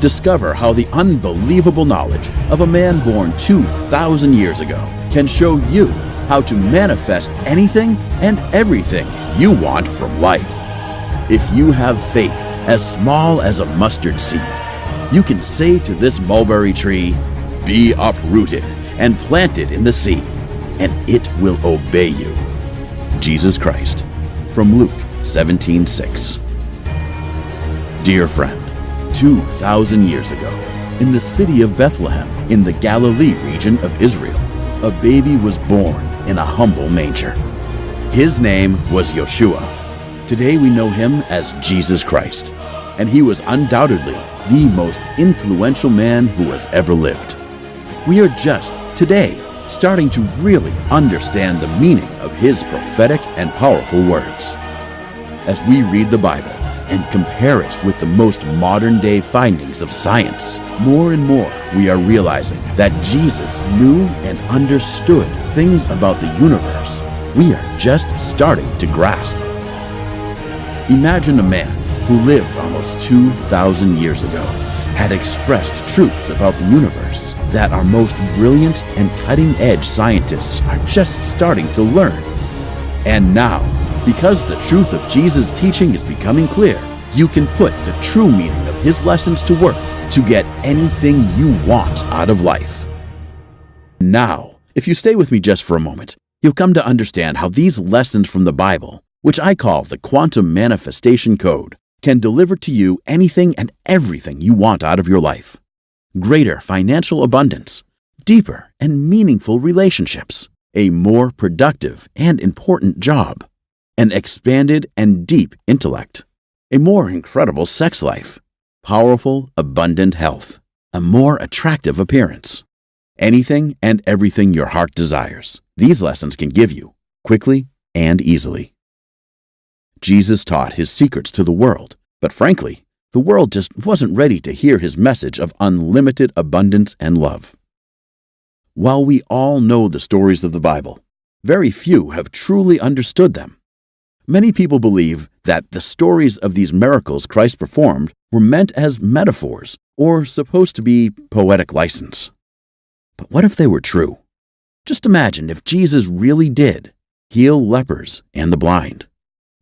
Discover how the unbelievable knowledge of a man born 2,000 years ago can show you how to manifest anything and everything you want from life. If you have faith as small as a mustard seed, you can say to this mulberry tree, "Be uprooted and planted in the sea," and it will obey you. Jesus Christ, from Luke 17:6. Dear friend, 2,000 years ago, in the city of Bethlehem, in the Galilee region of Israel, a baby was born in a humble manger. His name was Yeshua. Today we know him as Jesus Christ, and he was undoubtedly the most influential man who has ever lived. We are just today starting to really understand the meaning of his prophetic and powerful words. As we read the Bible and compare it with the most modern-day findings of science, more and more we are realizing that Jesus knew and understood things about the universe we are just starting to grasp. Imagine a man who lived almost 2,000 years ago had expressed truths about the universe that our most brilliant and cutting-edge scientists are just starting to learn. And now, because the truth of Jesus' teaching is becoming clear, you can put the true meaning of his lessons to work to get anything you want out of life. Now, if you stay with me just for a moment, you'll come to understand how these lessons from the Bible, which I call the Quantum Manifestation Code, can deliver to you anything and everything you want out of your life. Greater financial abundance, deeper and meaningful relationships, a more productive and important job, an expanded and deep intellect, a more incredible sex life, powerful, abundant health, a more attractive appearance, anything and everything your heart desires. These lessons can give you quickly and easily. Jesus taught his secrets to the world, but frankly, the world just wasn't ready to hear his message of unlimited abundance and love. While we all know the stories of the Bible, very few have truly understood them. Many people believe that the stories of these miracles Christ performed were meant as metaphors or supposed to be poetic license. But what if they were true? Just imagine if Jesus really did heal lepers and the blind,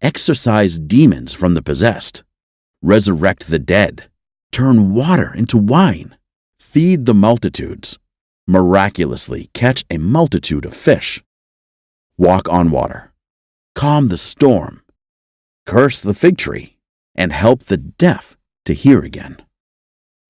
exorcise demons from the possessed, resurrect the dead, turn water into wine, feed the multitudes, miraculously catch a multitude of fish, walk on water, calm the storm, curse the fig tree, and help the deaf to hear again.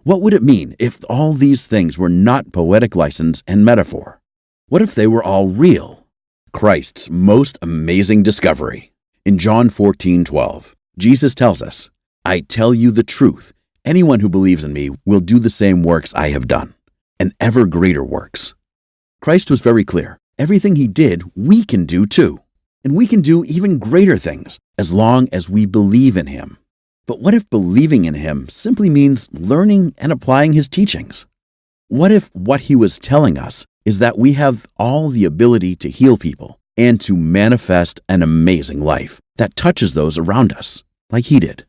What would it mean if all these things were not poetic license and metaphor? What if they were all real? Christ's most amazing discovery. In John 14:12, Jesus tells us, "I tell you the truth, anyone who believes in me will do the same works I have done, and ever greater works." Christ was very clear. Everything he did, we can do too. And we can do even greater things as long as we believe in him. But what if believing in him simply means learning and applying his teachings? What if what he was telling us is that we have all the ability to heal people and to manifest an amazing life that touches those around us, like he did?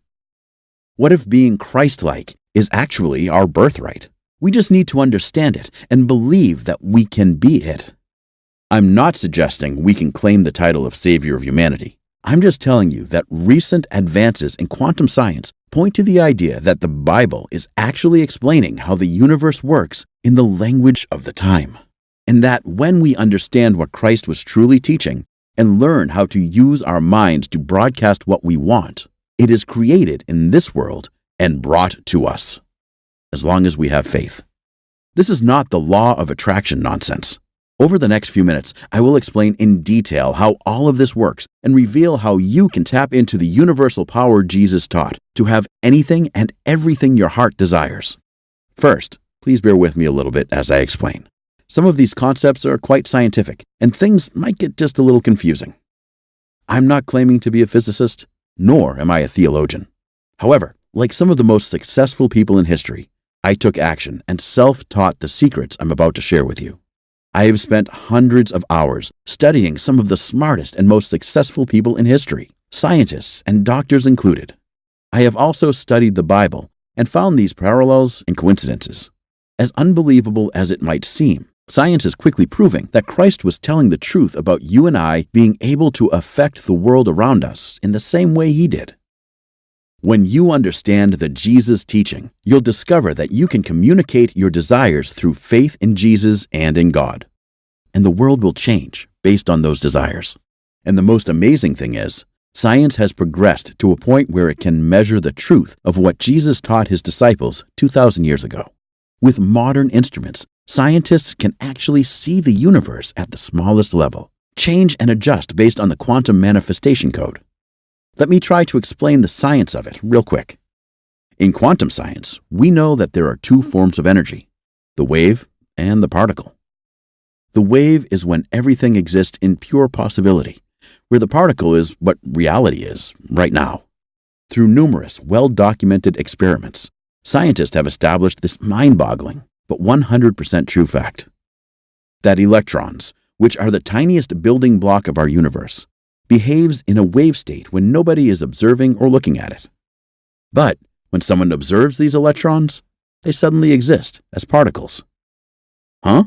What if being Christ-like is actually our birthright? We just need to understand it and believe that we can be it. I'm not suggesting we can claim the title of Savior of humanity. I'm just telling you that recent advances in quantum science point to the idea that the Bible is actually explaining how the universe works in the language of the time, and that when we understand what Christ was truly teaching and learn how to use our minds to broadcast what we want, it is created in this world and brought to us, as long as we have faith. This is not the law of attraction nonsense. Over the next few minutes, I will explain in detail how all of this works and reveal how you can tap into the universal power Jesus taught to have anything and everything your heart desires. First, please bear with me a little bit as I explain. Some of these concepts are quite scientific, and things might get just a little confusing. I'm not claiming to be a physicist, nor am I a theologian. However, like some of the most successful people in history, I took action and self-taught the secrets I'm about to share with you. I have spent hundreds of hours studying some of the smartest and most successful people in history, scientists and doctors included. I have also studied the Bible and found these parallels and coincidences. As unbelievable as it might seem, science is quickly proving that Christ was telling the truth about you and I being able to affect the world around us in the same way he did. When you understand the Jesus teaching, you'll discover that you can communicate your desires through faith in Jesus and in God. And the world will change based on those desires. And the most amazing thing is, science has progressed to a point where it can measure the truth of what Jesus taught his disciples 2,000 years ago. With modern instruments, scientists can actually see the universe at the smallest level, change and adjust based on the quantum manifestation code. Let me try to explain the science of it real quick. In quantum science, we know that there are two forms of energy, the wave and the particle. The wave is when everything exists in pure possibility, where the particle is what reality is right now. Through numerous well-documented experiments, scientists have established this mind-boggling but 100% true fact: that electrons, which are the tiniest building block of our universe, behaves in a wave state when nobody is observing or looking at it. But when someone observes these electrons, they suddenly exist as particles. Huh?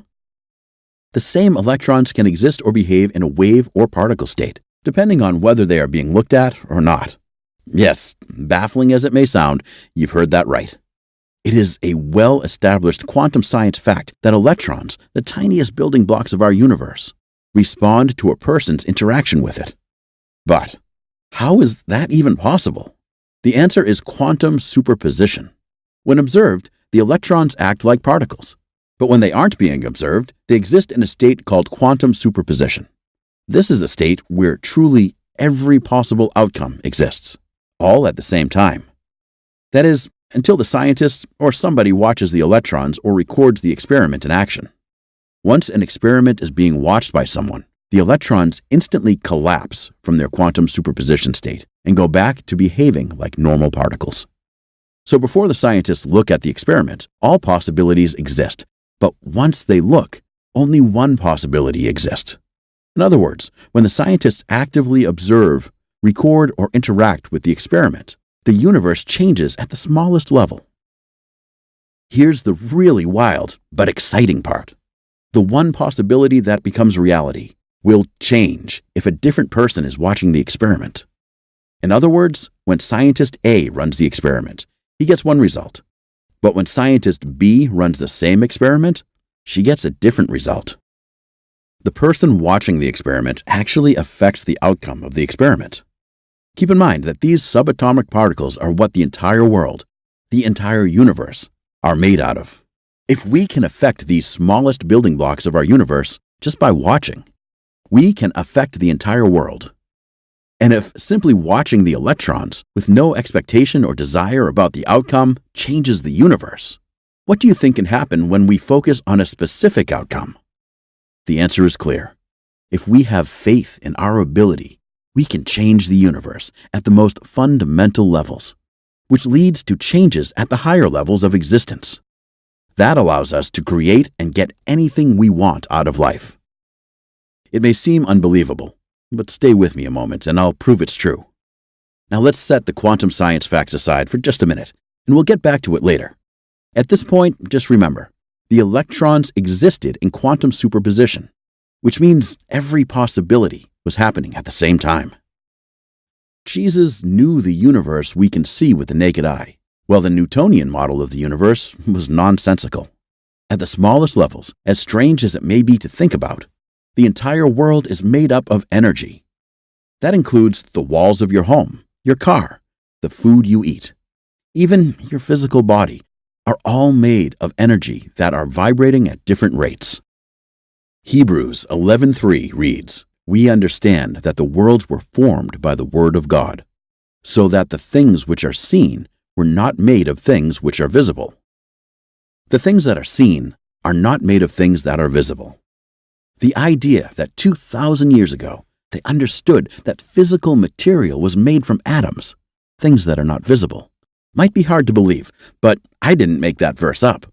The same electrons can exist or behave in a wave or particle state, depending on whether they are being looked at or not. Yes, baffling as it may sound, you've heard that right. It is a well-established quantum science fact that electrons, the tiniest building blocks of our universe, respond to a person's interaction with it. But how is that even possible? The answer is quantum superposition. When observed, the electrons act like particles. But when they aren't being observed, they exist in a state called quantum superposition. This is a state where truly every possible outcome exists, all at the same time. That is, until the scientists or somebody watches the electrons or records the experiment in action. Once an experiment is being watched by someone, the electrons instantly collapse from their quantum superposition state and go back to behaving like normal particles. So before the scientists look at the experiment, all possibilities exist. But once they look, only one possibility exists. In other words, when the scientists actively observe, record, or interact with the experiment, the universe changes at the smallest level. Here's the really wild but exciting part. The one possibility that becomes reality will change if a different person is watching the experiment. In other words, when scientist A runs the experiment, he gets one result. But when scientist B runs the same experiment, she gets a different result. The person watching the experiment actually affects the outcome of the experiment. Keep in mind that these subatomic particles are what the entire world, the entire universe, are made out of. If we can affect these smallest building blocks of our universe just by watching, we can affect the entire world. And if simply watching the electrons with no expectation or desire about the outcome changes the universe, what do you think can happen when we focus on a specific outcome? The answer is clear. If we have faith in our ability, we can change the universe at the most fundamental levels, which leads to changes at the higher levels of existence. That allows us to create and get anything we want out of life. It may seem unbelievable, but stay with me a moment and I'll prove it's true. Now let's set the quantum science facts aside for just a minute, and we'll get back to it later. At this point, just remember, the electrons existed in quantum superposition, which means every possibility was happening at the same time. Jesus knew the universe we can see with the naked eye, while the Newtonian model of the universe was nonsensical. At the smallest levels, as strange as it may be to think about, the entire world is made up of energy. That includes the walls of your home, your car, the food you eat, even your physical body, are all made of energy that are vibrating at different rates. Hebrews 11:3 reads, "We understand that the worlds were formed by the word of God, so that the things which are seen were not made of things which are visible." The things that are seen are not made of things that are visible. The idea that 2,000 years ago, they understood that physical material was made from atoms, things that are not visible, might be hard to believe, but I didn't make that verse up.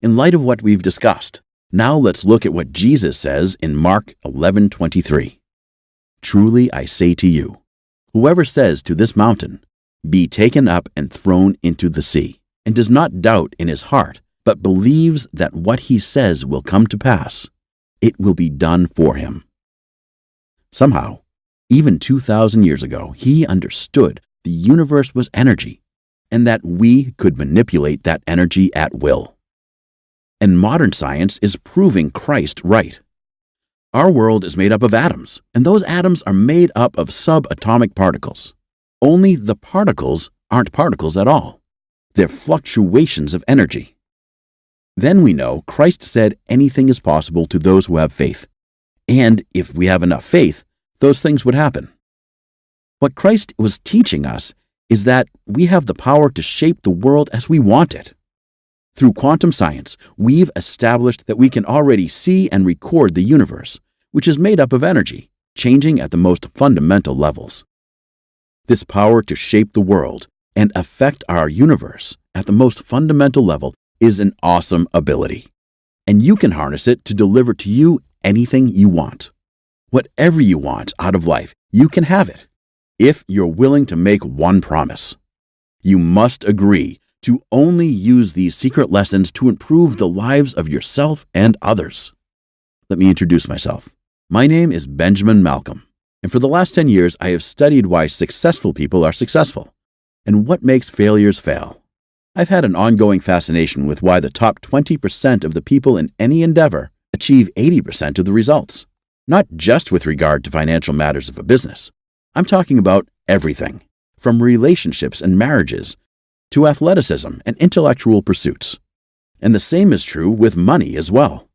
In light of what we've discussed, now let's look at what Jesus says in Mark 11:23. "Truly I say to you, whoever says to this mountain, 'Be taken up and thrown into the sea,' and does not doubt in his heart, but believes that what he says will come to pass, it will be done for him. Somehow, even 2,000 years ago, he understood the universe was energy and that we could manipulate that energy at will. And modern science is proving Christ right. Our world is made up of atoms, and those atoms are made up of subatomic particles. Only the particles aren't particles at all. They're fluctuations of energy. Then we know Christ said anything is possible to those who have faith. And if we have enough faith, those things would happen. What Christ was teaching us is that we have the power to shape the world as we want it. Through quantum science, we've established that we can already see and record the universe, which is made up of energy, changing at the most fundamental levels. This power to shape the world and affect our universe at the most fundamental level is an awesome ability, and you can harness it to deliver to you anything you want. Whatever you want out of life, you can have it, if you're willing to make one promise. You must agree to only use these secret lessons to improve the lives of yourself and others. Let me introduce myself. My name is Benjamin Malcolm, and for the last 10 years, I have studied why successful people are successful and what makes failures fail. I've had an ongoing fascination with why the top 20% of the people in any endeavor achieve 80% of the results, not just with regard to financial matters of a business. I'm talking about everything, from relationships and marriages to athleticism and intellectual pursuits. And the same is true with money as well.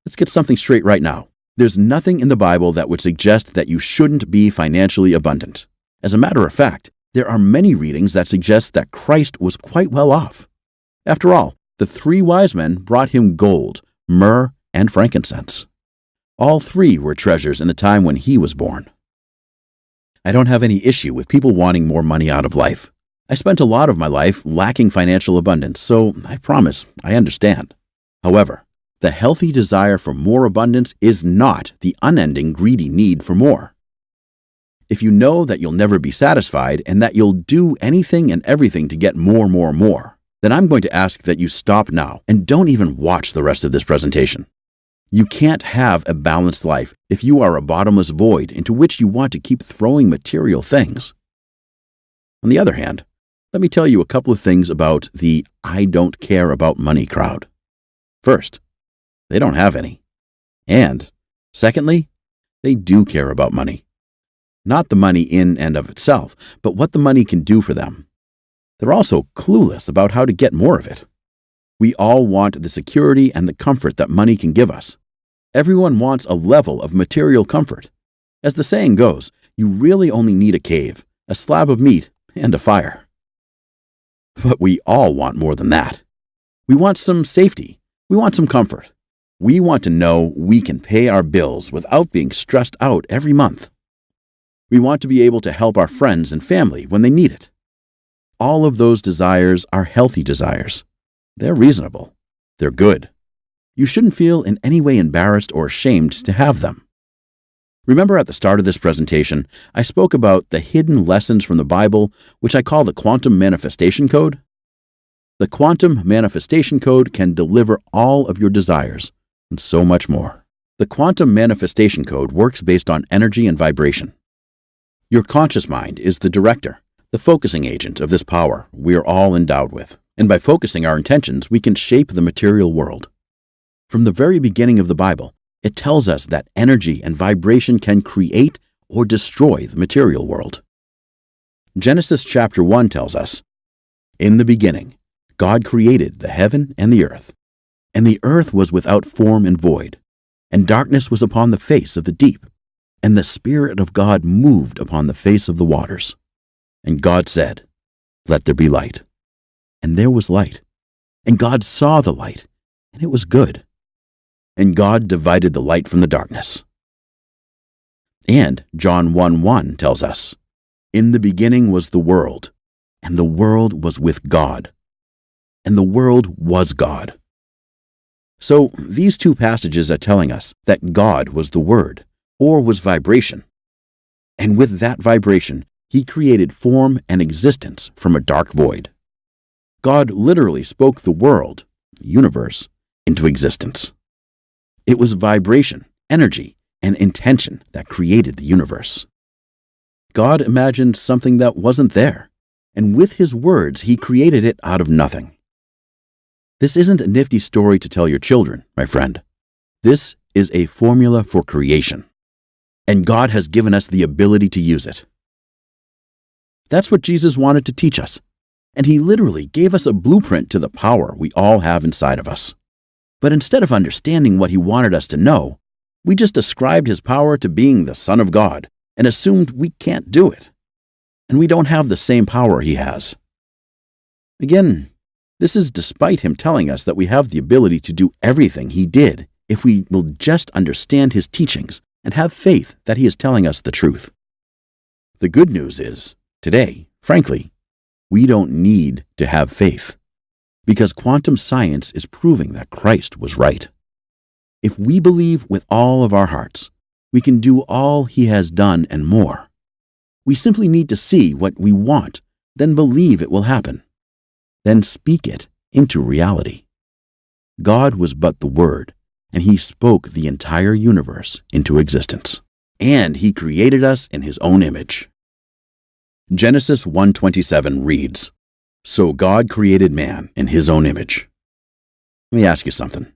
Let's get something straight right now. There's nothing in the Bible that would suggest that you shouldn't be financially abundant. As a matter of fact, there are many readings that suggest that Christ was quite well off. After all, the 3 wise men brought him gold, myrrh, and frankincense. All 3 were treasures in the time when he was born. I don't have any issue with people wanting more money out of life. I spent a lot of my life lacking financial abundance, so I promise I understand. However, the healthy desire for more abundance is not the unending greedy need for more. If you know that you'll never be satisfied and that you'll do anything and everything to get more, then I'm going to ask that you stop now and don't even watch the rest of this presentation. You can't have a balanced life if you are a bottomless void into which you want to keep throwing material things. On the other hand, let me tell you a couple of things about the I don't care about money crowd. First, they don't have any. And secondly, they do care about money. Not the money in and of itself, but what the money can do for them. They're also clueless about how to get more of it. We all want the security and the comfort that money can give us. Everyone wants a level of material comfort. As the saying goes, you really only need a cave, a slab of meat, and a fire. But we all want more than that. We want some safety. We want some comfort. We want to know we can pay our bills without being stressed out every month. We want to be able to help our friends and family when they need it. All of those desires are healthy desires. They're reasonable. They're good. You shouldn't feel in any way embarrassed or ashamed to have them. Remember at the start of this presentation, I spoke about the hidden lessons from the Bible, which I call the Quantum Manifestation Code? The Quantum Manifestation Code can deliver all of your desires and so much more. The Quantum Manifestation Code works based on energy and vibration. Your conscious mind is the director, the focusing agent of this power we are all endowed with. And by focusing our intentions, we can shape the material world. From the very beginning of the Bible, it tells us that energy and vibration can create or destroy the material world. Genesis chapter 1 tells us, "In the beginning, God created the heaven and the earth. And the earth was without form and void, and darkness was upon the face of the deep. And the Spirit of God moved upon the face of the waters. And God said, 'Let there be light.' And there was light. And God saw the light, and it was good. And God divided the light from the darkness." And John 1:1 tells us, "In the beginning was the world, and the world was with God, and the world was God." So these 2 passages are telling us that God was the Word, or was vibration. And with that vibration, He created form and existence from a dark void. God literally spoke the world, universe, into existence. It was vibration, energy, and intention that created the universe. God imagined something that wasn't there, and with His words, He created it out of nothing. This isn't a nifty story to tell your children, my friend. This is a formula for creation, and God has given us the ability to use it. That's what Jesus wanted to teach us, and He literally gave us a blueprint to the power we all have inside of us. But instead of understanding what He wanted us to know, we just ascribed His power to being the Son of God and assumed we can't do it, and we don't have the same power He has. Again, this is despite Him telling us that we have the ability to do everything He did if we will just understand His teachings and have faith that He is telling us the truth. The good news is, today, frankly, we don't need to have faith, because quantum science is proving that Christ was right. If we believe with all of our hearts, we can do all He has done and more. We simply need to see what we want, then believe it will happen, then speak it into reality. God was but the Word, and He spoke the entire universe into existence, and He created us in His own image. Genesis 1:27 reads, "So God created man in His own image." Let me ask you something.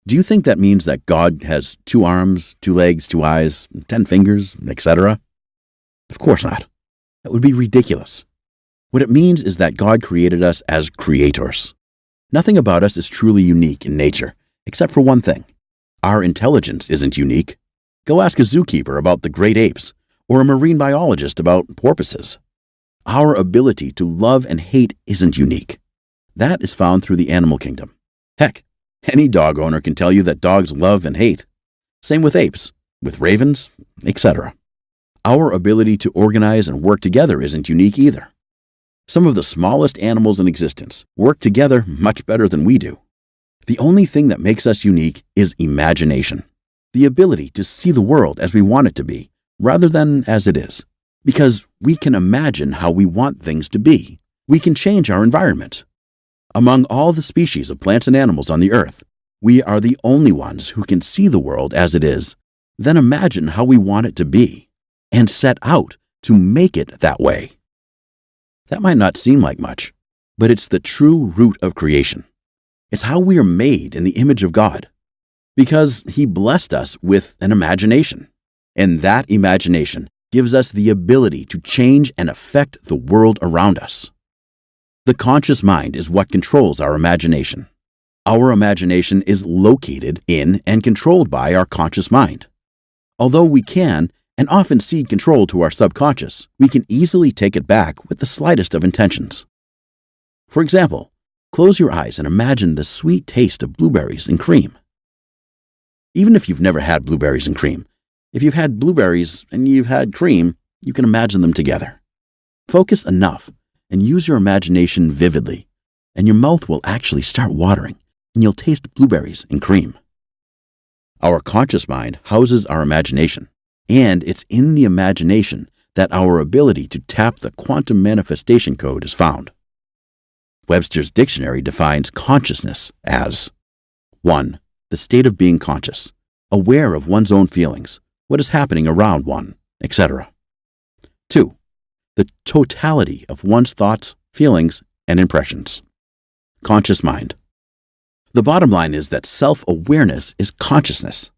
Do you think that means that God has 2 arms, 2 legs, 2 eyes, 10 fingers, etc.? Of course not. That would be ridiculous. What it means is that God created us as creators. Nothing about us is truly unique in nature, except for one thing. Our intelligence isn't unique. Go ask a zookeeper about the great apes, or a marine biologist about porpoises. Our ability to love and hate isn't unique. That is found through the animal kingdom. Heck, any dog owner can tell you that dogs love and hate. Same with apes, with ravens, etc. Our ability to organize and work together isn't unique either. Some of the smallest animals in existence work together much better than we do. The only thing that makes us unique is imagination, the ability to see the world as we want it to be, rather than as it is. Because we can imagine how we want things to be. We can change our environment. Among all the species of plants and animals on the earth, we are the only ones who can see the world as it is, then imagine how we want it to be, and set out to make it that way. That might not seem like much, but it's the true root of creation. It's how we are made in the image of God, because He blessed us with an imagination, and that imagination gives us the ability to change and affect the world around us. The conscious mind is what controls our imagination. Our imagination is located in and controlled by our conscious mind. Although we can and often cede control to our subconscious, we can easily take it back with the slightest of intentions. For example, close your eyes and imagine the sweet taste of blueberries and cream. Even if you've never had blueberries and cream, if you've had blueberries and you've had cream, you can imagine them together. Focus enough and use your imagination vividly, and your mouth will actually start watering, and you'll taste blueberries and cream. Our conscious mind houses our imagination, and it's in the imagination that our ability to tap the quantum manifestation code is found. Webster's dictionary defines consciousness as 1. The state of being conscious, aware of one's own feelings, what is happening around one, etc. 2. The totality of one's thoughts, feelings, and impressions. Conscious mind. The bottom line is that self-awareness is consciousness.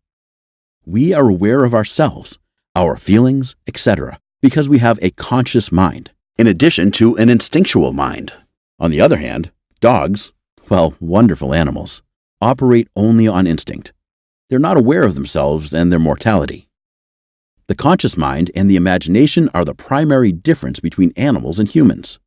We are aware of ourselves, our feelings, etc., because we have a conscious mind, in addition to an instinctual mind. On the other hand, dogs, well, wonderful animals, operate only on instinct. They're not aware of themselves and their mortality. The conscious mind and the imagination are the primary difference between animals and humans.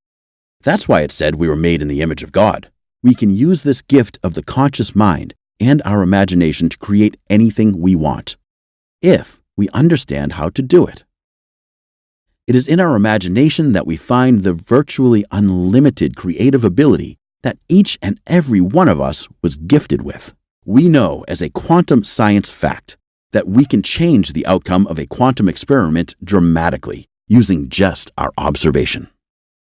That's why it's said we were made in the image of God. We can use this gift of the conscious mind and our imagination to create anything we want, if we understand how to do it. It is in our imagination that we find the virtually unlimited creative ability that each and every one of us was gifted with. We know as a quantum science fact that we can change the outcome of a quantum experiment dramatically using just our observation.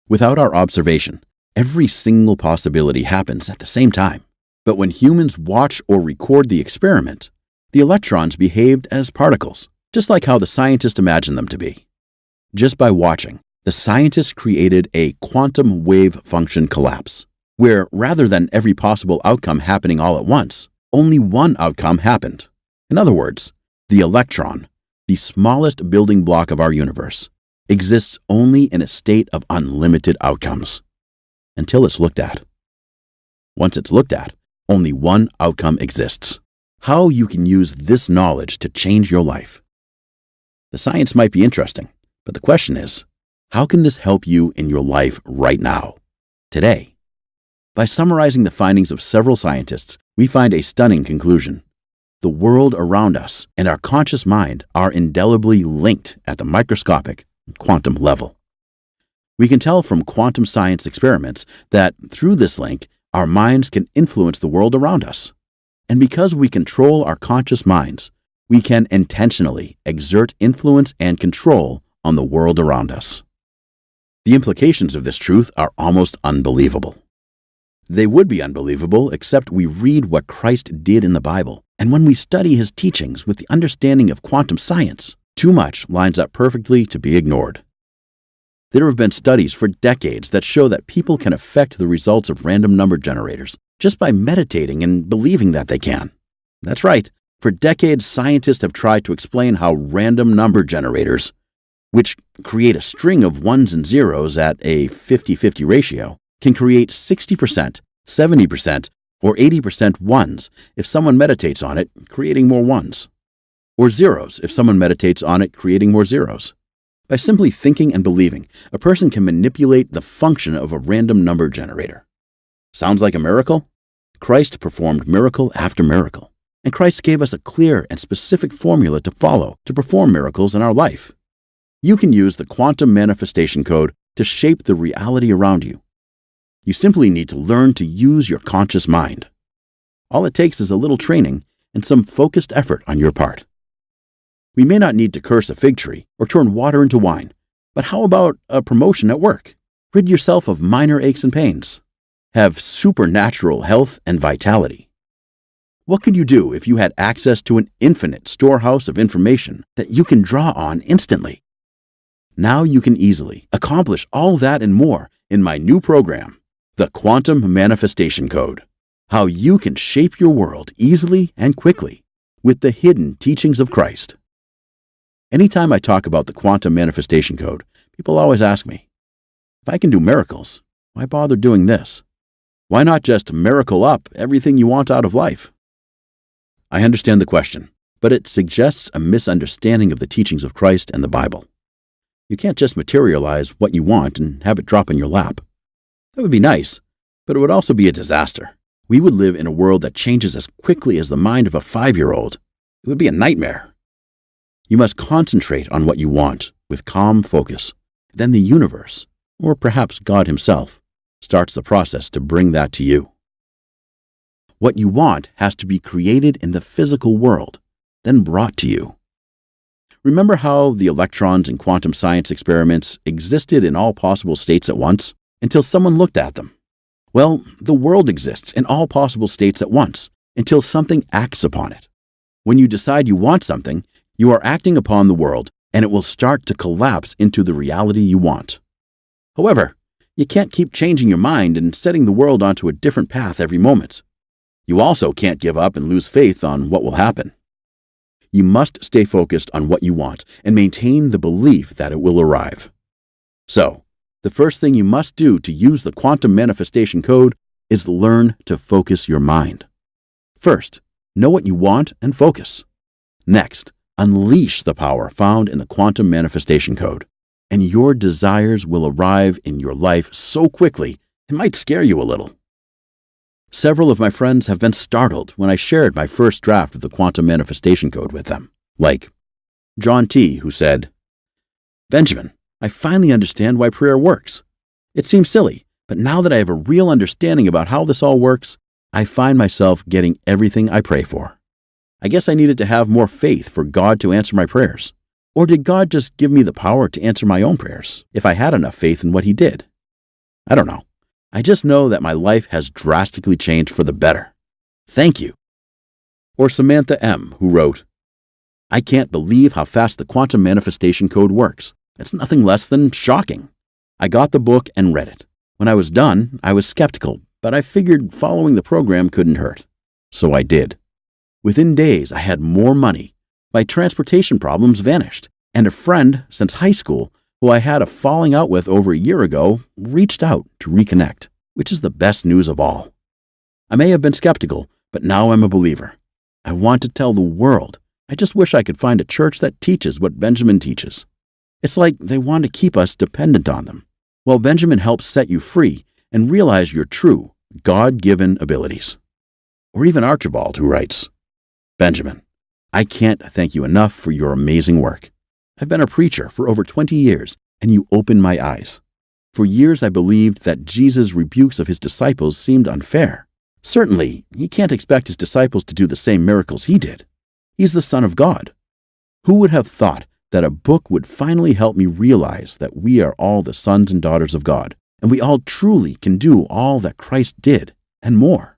Without our observation, Every single possibility happens at the same time. But when humans watch or record the experiment, the electrons behaved as particles, just like how the scientists imagined them to be. Just by watching, the scientists created a quantum wave function collapse, where rather than every possible outcome happening all at once, only one outcome happened. In other words, the electron, the smallest building block of our universe, exists only in a state of unlimited outcomes, until it's looked at. Once it's looked at, only one outcome exists. How you can use this knowledge to change your life. The science might be interesting, but the question is, how can this help you in your life right now, today? By summarizing the findings of several scientists, we find a stunning conclusion. The world around us and our conscious mind are indelibly linked at the microscopic quantum level. We can tell from quantum science experiments that through this link, our minds can influence the world around us. And because we control our conscious minds, we can intentionally exert influence and control on the world around us. The implications of this truth are almost unbelievable. They would be unbelievable except we read what Christ did in the Bible, and when we study his teachings with the understanding of quantum science, too much lines up perfectly to be ignored. There have been studies for decades that show that people can affect the results of random number generators just by meditating and believing that they can. That's right. For decades, scientists have tried to explain how random number generators, which create a string of ones and zeros at a 50-50 ratio, can create 60%, 70%, or 80% ones if someone meditates on it, creating more ones, or zeros if someone meditates on it, creating more zeros. By simply thinking and believing, a person can manipulate the function of a random number generator. Sounds like a miracle? Christ performed miracle after miracle, and Christ gave us a clear and specific formula to follow to perform miracles in our life. You can use the quantum manifestation code to shape the reality around you. You simply need to learn to use your conscious mind. All it takes is a little training and some focused effort on your part. We may not need to curse a fig tree or turn water into wine, but how about a promotion at work? Rid yourself of minor aches and pains. Have supernatural health and vitality. What could you do if you had access to an infinite storehouse of information that you can draw on instantly? Now you can easily accomplish all that and more in my new program, the Quantum Manifestation Code. How you can shape your world easily and quickly with the hidden teachings of Christ. Anytime I talk about the Quantum Manifestation Code, people always ask me, if I can do miracles, why bother doing this? Why not just miracle up everything you want out of life? I understand the question, but it suggests a misunderstanding of the teachings of Christ and the Bible. You can't just materialize what you want and have it drop in your lap. That would be nice, but it would also be a disaster. We would live in a world that changes as quickly as the mind of a 5-year-old. It would be a nightmare. You must concentrate on what you want with calm focus. Then the universe, or perhaps God himself, starts the process to bring that to you. What you want has to be created in the physical world, then brought to you. Remember how the electrons in quantum science experiments existed in all possible states at once until someone looked at them? Well, the world exists in all possible states at once until something acts upon it. When you decide you want something, you are acting upon the world, and it will start to collapse into the reality you want. However, you can't keep changing your mind and setting the world onto a different path every moment. You also can't give up and lose faith on what will happen. You must stay focused on what you want and maintain the belief that it will arrive. So, the first thing you must do to use the quantum manifestation code is learn to focus your mind. First, know what you want and focus. Next, unleash the power found in the quantum manifestation code, and your desires will arrive in your life so quickly it might scare you a little. Several of my friends have been startled when I shared my first draft of the quantum manifestation code with them, like John T., who said, "Benjamin, I finally understand why prayer works. It seems silly, but now that I have a real understanding about how this all works, I find myself getting everything I pray for. I guess I needed to have more faith for God to answer my prayers. Or did God just give me the power to answer my own prayers if I had enough faith in what he did? I don't know. I just know that my life has drastically changed for the better. Thank you." Or Samantha M., who wrote, "I can't believe how fast the quantum manifestation code works. It's nothing less than shocking. I got the book and read it. When I was done, I was skeptical, but I figured following the program couldn't hurt. So I did. Within days, I had more money. My transportation problems vanished, and a friend since high school, who I had a falling out with over a year ago, reached out to reconnect, which is the best news of all. I may have been skeptical, but now I'm a believer. I want to tell the world. I just wish I could find a church that teaches what Benjamin teaches. It's like they want to keep us dependent on them. Well, Benjamin helps set you free and realize your true, God-given abilities." Or even Archibald, who writes, "Benjamin, I can't thank you enough for your amazing work. I've been a preacher for over 20 years, and you opened my eyes. For years I believed that Jesus' rebukes of his disciples seemed unfair. Certainly, he can't expect his disciples to do the same miracles he did. He's the Son of God. Who would have thought that a book would finally help me realize that we are all the sons and daughters of God, and we all truly can do all that Christ did, and more?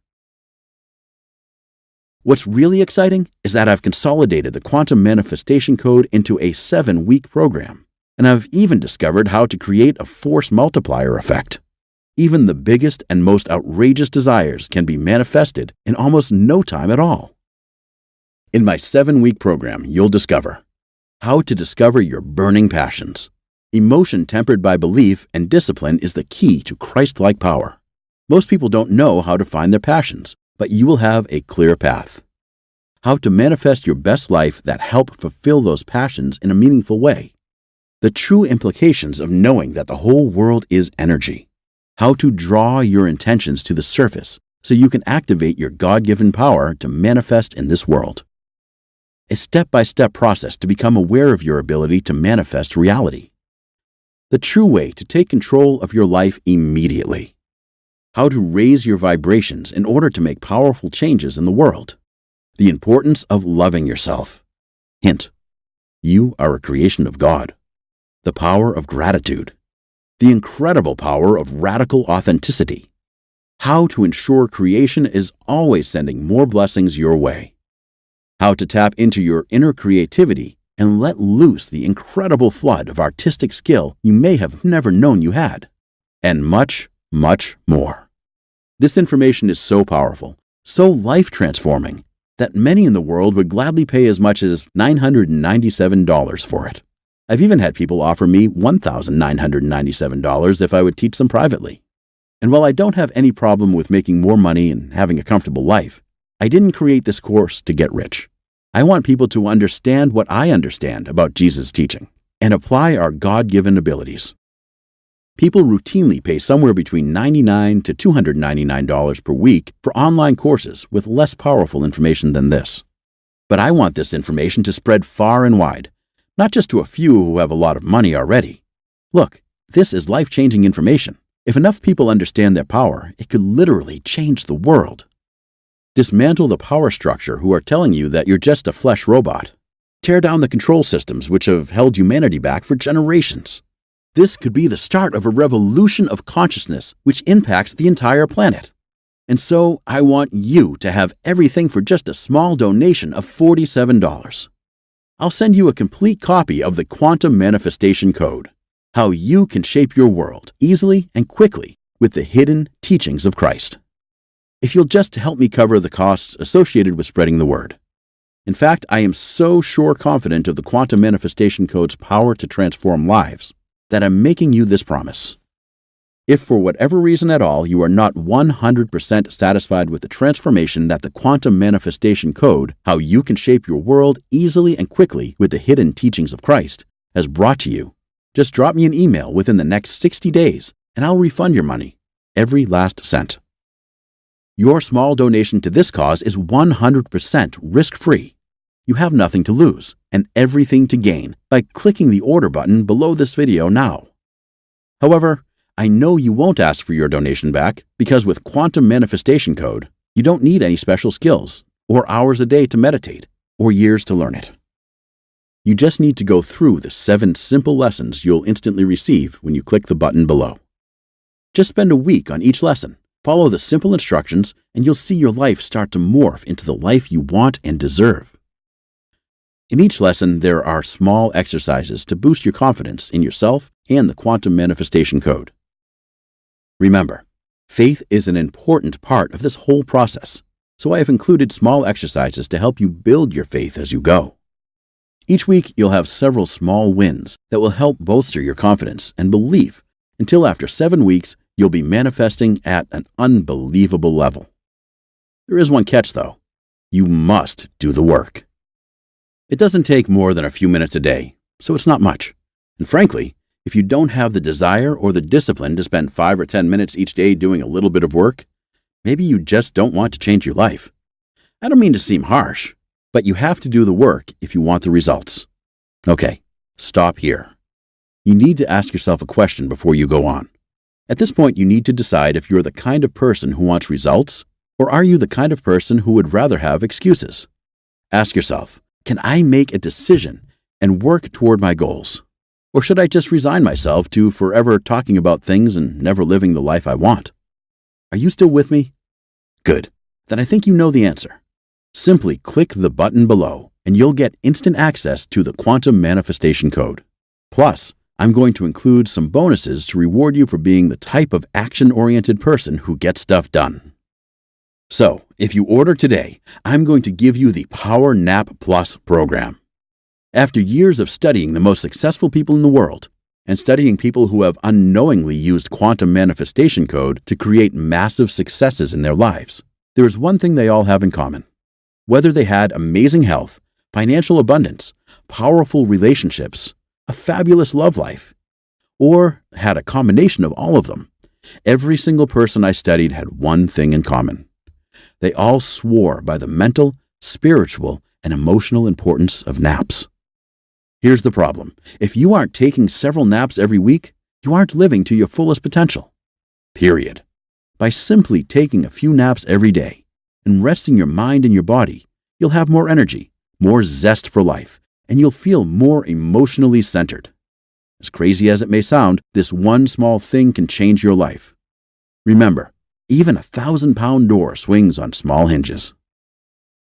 What's really exciting is that I've consolidated the quantum manifestation code into a 7-week program, and I've even discovered how to create a force multiplier effect. Even the biggest and most outrageous desires can be manifested in almost no time at all. In my 7-week program, you'll discover how to discover your burning passions. Emotion tempered by belief and discipline is the key to Christ-like power. Most people don't know how to find their passions, but you will have a clear path. How to manifest your best life that help fulfill those passions in a meaningful way. The true implications of knowing that the whole world is energy. How to draw your intentions to the surface so you can activate your God-given power to manifest in this world. A step-by-step process to become aware of your ability to manifest reality. The true way to take control of your life immediately. How to raise your vibrations in order to make powerful changes in the world. The importance of loving yourself. Hint: you are a creation of God. The power of gratitude. The incredible power of radical authenticity. How to ensure creation is always sending more blessings your way. How to tap into your inner creativity and let loose the incredible flood of artistic skill you may have never known you had. And much, much more. This information is so powerful, so life-transforming, that many in the world would gladly pay as much as $997 for it. I've even had people offer me $1,997 if I would teach them privately. And while I don't have any problem with making more money and having a comfortable life, I didn't create this course to get rich. I want people to understand what I understand about Jesus' teaching and apply our God-given abilities. People routinely pay somewhere between $99 to $299 per week for online courses with less powerful information than this. But I want this information to spread far and wide, not just to a few who have a lot of money already. Look, this is life-changing information. If enough people understand their power, it could literally change the world. Dismantle the power structure who are telling you that you're just a flesh robot. Tear down the control systems which have held humanity back for generations. This could be the start of a revolution of consciousness which impacts the entire planet. And so I want you to have everything for just a small donation of $47. I'll send you a complete copy of the Quantum Manifestation Code, how you can shape your world easily and quickly with the hidden teachings of Christ. If you'll just help me cover the costs associated with spreading the word. In fact, I am so confident of the Quantum Manifestation Code's power to transform lives that I'm making you this promise. If for whatever reason at all you are not 100% satisfied with the transformation that the Quantum Manifestation Code, how you can shape your world easily and quickly with the hidden teachings of Christ, has brought to you, just drop me an email within the next 60 days and I'll refund your money, every last cent. Your small donation to this cause is 100% risk-free. You have nothing to lose and everything to gain by clicking the order button below this video now. However, I know you won't ask for your donation back because with Quantum Manifestation Code, you don't need any special skills or hours a day to meditate or years to learn it. You just need to go through the 7 simple lessons you'll instantly receive when you click the button below. Just spend a week on each lesson. Follow the simple instructions, and you'll see your life start to morph into the life you want and deserve. In each lesson, there are small exercises to boost your confidence in yourself and the quantum manifestation code. Remember, faith is an important part of this whole process, so I have included small exercises to help you build your faith as you go. Each week, you'll have several small wins that will help bolster your confidence and belief until after 7 weeks, you'll be manifesting at an unbelievable level. There is one catch, though. You must do the work. It doesn't take more than a few minutes a day, so it's not much. And frankly, if you don't have the desire or the discipline to spend 5 or 10 minutes each day doing a little bit of work, maybe you just don't want to change your life. I don't mean to seem harsh, but you have to do the work if you want the results. Okay, stop here. You need to ask yourself a question before you go on. At this point, you need to decide if you're the kind of person who wants results, or are you the kind of person who would rather have excuses? Ask yourself, can I make a decision and work toward my goals? Or should I just resign myself to forever talking about things and never living the life I want? Are you still with me? Good. Then I think you know the answer. Simply click the button below and you'll get instant access to the Quantum Manifestation Code. Plus, I'm going to include some bonuses to reward you for being the type of action-oriented person who gets stuff done. So, if you order today, I'm going to give you the Power Nap Plus program. After years of studying the most successful people in the world and studying people who have unknowingly used quantum manifestation code to create massive successes in their lives, there is one thing they all have in common. Whether they had amazing health, financial abundance, powerful relationships, a fabulous love life, or had a combination of all of them, every single person I studied had one thing in common. They all swore by the mental, spiritual, and emotional importance of naps. Here's the problem. If you aren't taking several naps every week, you aren't living to your fullest potential. Period. By simply taking a few naps every day and resting your mind and your body, you'll have more energy, more zest for life, and you'll feel more emotionally centered. As crazy as it may sound, this one small thing can change your life. Remember, even a 1,000-pound door swings on small hinges.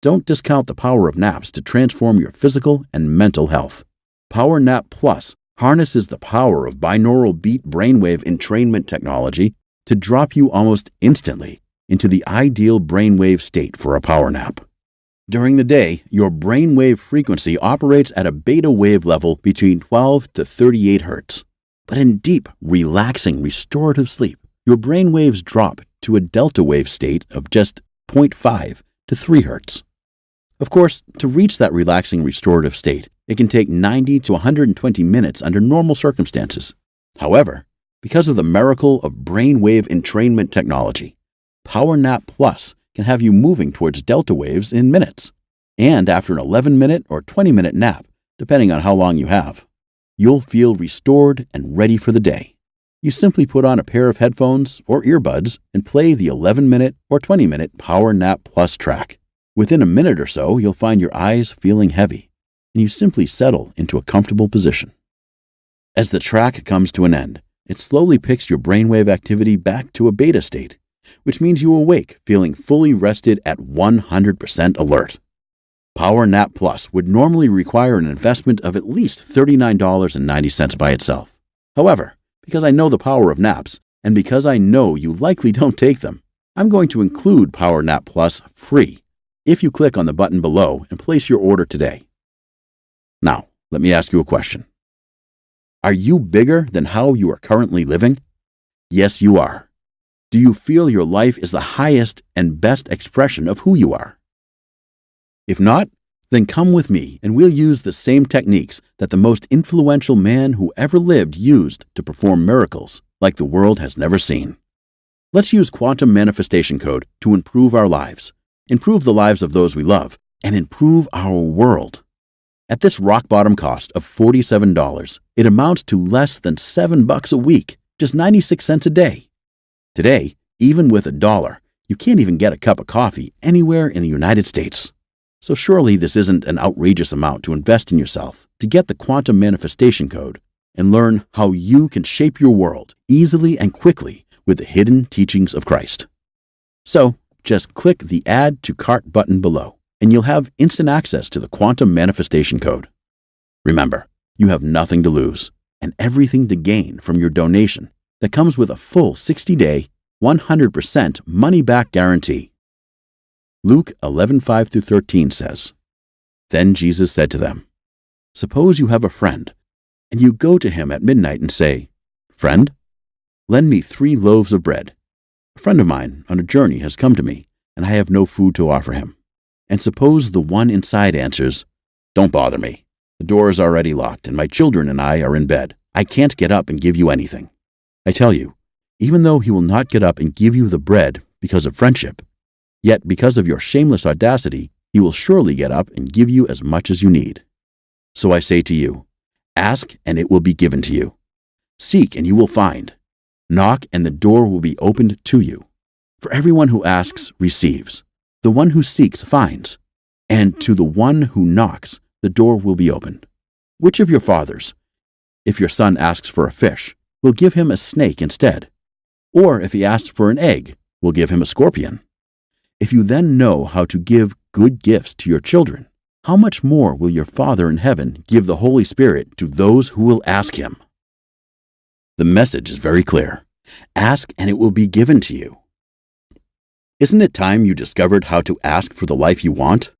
Don't discount the power of naps to transform your physical and mental health. Power Nap Plus harnesses the power of binaural beat brainwave entrainment technology to drop you almost instantly into the ideal brainwave state for a power nap. During the day, your brainwave frequency operates at a beta wave level between 12 to 38 Hz. But in deep, relaxing, restorative sleep, your brainwaves drop to a delta wave state of just 0.5 to 3 Hz. Of course, to reach that relaxing, restorative state, it can take 90 to 120 minutes under normal circumstances. However, because of the miracle of brainwave entrainment technology, Power Nap Plus can have you moving towards delta waves in minutes. And after an 11-minute or 20-minute nap, depending on how long you have, you'll feel restored and ready for the day. You simply put on a pair of headphones or earbuds and play the 11-minute or 20-minute Power Nap Plus track. Within a minute or so, you'll find your eyes feeling heavy, and you simply settle into a comfortable position. As the track comes to an end, it slowly picks your brainwave activity back to a beta state, which means you awake feeling fully rested at 100% alert. Power Nap Plus would normally require an investment of at least $39.90 by itself. However, because I know the power of naps, and because I know you likely don't take them, I'm going to include Power Nap Plus free if you click on the button below and place your order today. Now, let me ask you a question. Are you bigger than how you are currently living? Yes, you are. Do you feel your life is the highest and best expression of who you are? If not, then come with me and we'll use the same techniques that the most influential man who ever lived used to perform miracles like the world has never seen. Let's use quantum manifestation code to improve our lives, improve the lives of those we love, and improve our world. At this rock-bottom cost of $47, it amounts to less than $7 a week, just 96 cents a day. Today, even with $1, you can't even get a cup of coffee anywhere in the United States. So surely this isn't an outrageous amount to invest in yourself to get the quantum manifestation code and learn how you can shape your world easily and quickly with the hidden teachings of Christ. So, just click the Add to Cart button below, and you'll have instant access to the Quantum Manifestation Code. Remember, you have nothing to lose and everything to gain from your donation that comes with a full 60-day, 100% money-back guarantee. Luke 11:5-13 says, "Then Jesus said to them, 'Suppose you have a friend, and you go to him at midnight and say, "Friend, lend me 3 loaves of bread. A friend of mine on a journey has come to me, and I have no food to offer him." And suppose the one inside answers, "Don't bother me. The door is already locked, and my children and I are in bed. I can't get up and give you anything." I tell you, even though he will not get up and give you the bread because of friendship, yet because of your shameless audacity, he will surely get up and give you as much as you need. So I say to you, ask and it will be given to you. Seek and you will find. Knock and the door will be opened to you. For everyone who asks receives. The one who seeks finds. And to the one who knocks, the door will be opened. Which of your fathers, if your son asks for a fish, will give him a snake instead? Or if he asks for an egg, will give him a scorpion? If you then know how to give good gifts to your children, how much more will your Father in heaven give the Holy Spirit to those who will ask him? The message is very clear. Ask and it will be given to you. Isn't it time you discovered how to ask for the life you want?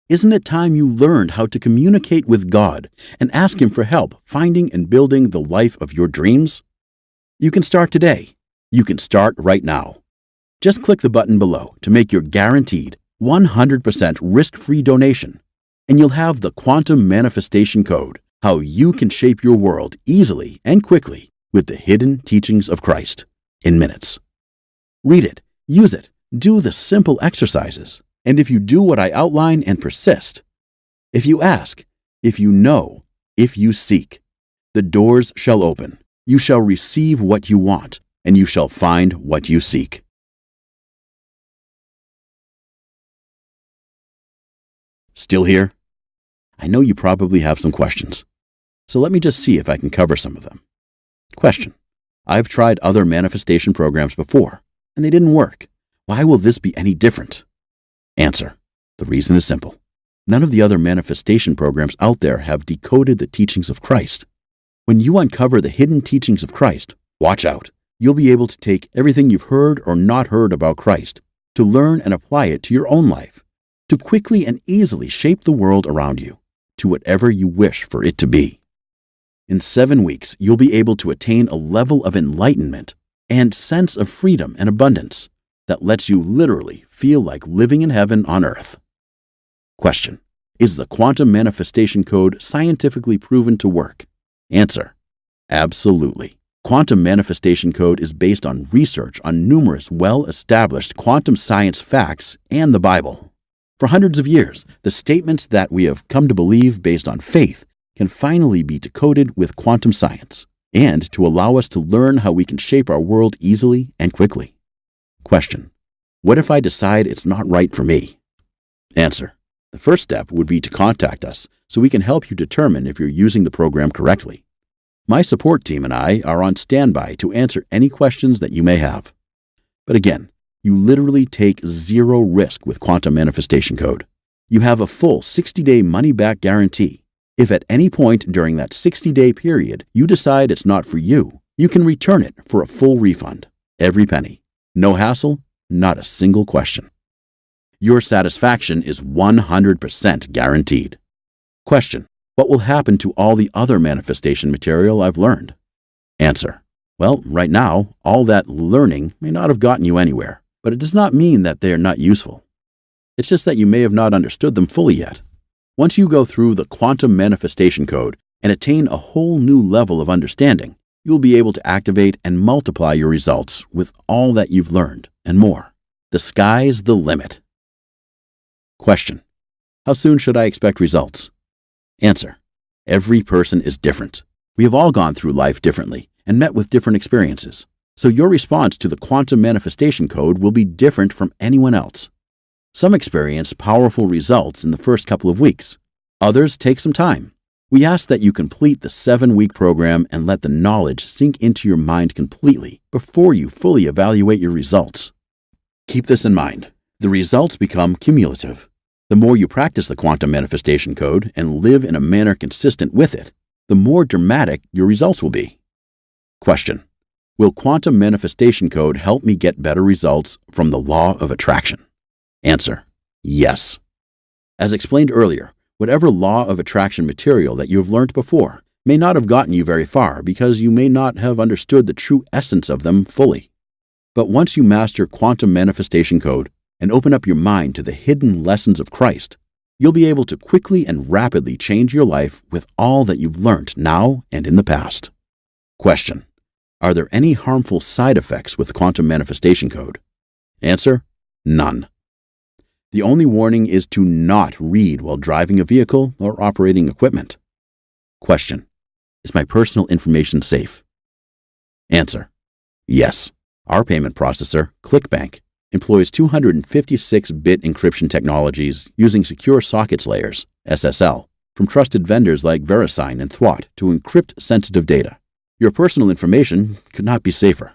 Isn't it time you learned how to communicate with God and ask Him for help finding and building the life of your dreams? You can start today. You can start right now. Just click the button below to make your guaranteed 100% risk-free donation, and you'll have the Quantum Manifestation Code, how you can shape your world easily and quickly with the hidden teachings of Christ in minutes. Read it, use it, do the simple exercises, and if you do what I outline and persist, if you ask, if you know, if you seek, the doors shall open. You shall receive what you want, and you shall find what you seek. Still here? I know you probably have some questions, so let me just see if I can cover some of them. Question: I've tried other manifestation programs before, and they didn't work. Why will this be any different? Answer: the reason is simple. None of the other manifestation programs out there have decoded the teachings of Christ. When you uncover the hidden teachings of Christ, watch out. You'll be able to take everything you've heard or not heard about Christ, to learn and apply it to your own life, to quickly and easily shape the world around you, to whatever you wish for it to be. In 7 weeks, you'll be able to attain a level of enlightenment and sense of freedom and abundance that lets you literally feel like living in heaven on earth. Question: is the Quantum Manifestation Code scientifically proven to work? Answer: absolutely. Quantum Manifestation Code is based on research on numerous well-established quantum science facts and the Bible. For hundreds of years, the statements that we have come to believe based on faith can finally be decoded with quantum science, and to allow us to learn how we can shape our world easily and quickly. Question: what if I decide it's not right for me? Answer: the first step would be to contact us so we can help you determine if you're using the program correctly. My support team and I are on standby to answer any questions that you may have. But again, you literally take zero risk with Quantum Manifestation Code. You have a full 60-day money-back guarantee. If at any point during that 60-day period you decide it's not for you, you can return it for a full refund, every penny. No hassle, not a single question. Your satisfaction is 100% guaranteed. Question: what will happen to all the other manifestation material I've learned? Answer: well, right now, all that learning may not have gotten you anywhere, but it does not mean that they are not useful. It's just that you may have not understood them fully yet. Once you go through the Quantum Manifestation Code and attain a whole new level of understanding, you'll be able to activate and multiply your results with all that you've learned and more. The sky's the limit. Question: how soon should I expect results? Answer: every person is different. We have all gone through life differently and met with different experiences. So your response to the Quantum Manifestation Code will be different from anyone else. Some experience powerful results in the first couple of weeks. Others take some time. We ask that you complete the 7-week program and let the knowledge sink into your mind completely before you fully evaluate your results. Keep this in mind. The results become cumulative. The more you practice the quantum manifestation code and live in a manner consistent with it, the more dramatic your results will be. Question: will quantum manifestation code help me get better results from the law of attraction? Answer: yes. As explained earlier, whatever law of attraction material that you have learned before may not have gotten you very far because you may not have understood the true essence of them fully. But once you master quantum manifestation code and open up your mind to the hidden lessons of Christ, you'll be able to quickly and rapidly change your life with all that you've learned now and in the past. Question: are there any harmful side effects with quantum manifestation code? Answer: none. The only warning is to not read while driving a vehicle or operating equipment. Question: is my personal information safe? Answer: yes. Our payment processor, ClickBank, employs 256-bit encryption technologies using secure sockets layers, SSL, from trusted vendors like VeriSign and Thwot to encrypt sensitive data. Your personal information could not be safer.